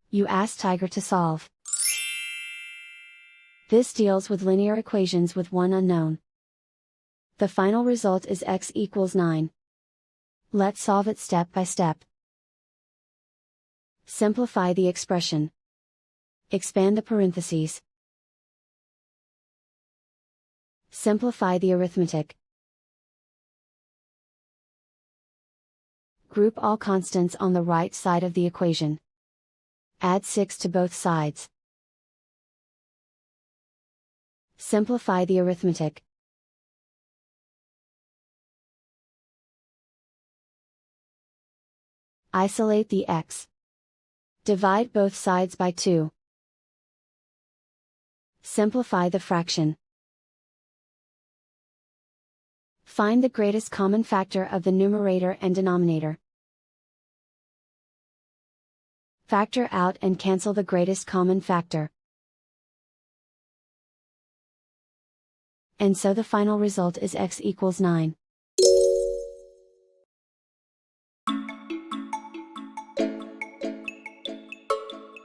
You ask Tiger to solve. This deals with linear equations with one unknown. The final result is x equals 9. Let's solve it step by step. Simplify the expression. Expand the parentheses. Simplify the arithmetic. Group all constants on the right side of the equation. Add 6 to both sides. Simplify the arithmetic. Isolate the x. Divide both sides by 2. Simplify the fraction. Find the greatest common factor of the numerator and denominator. Factor out and cancel the greatest common factor. And so the final result is x equals 9.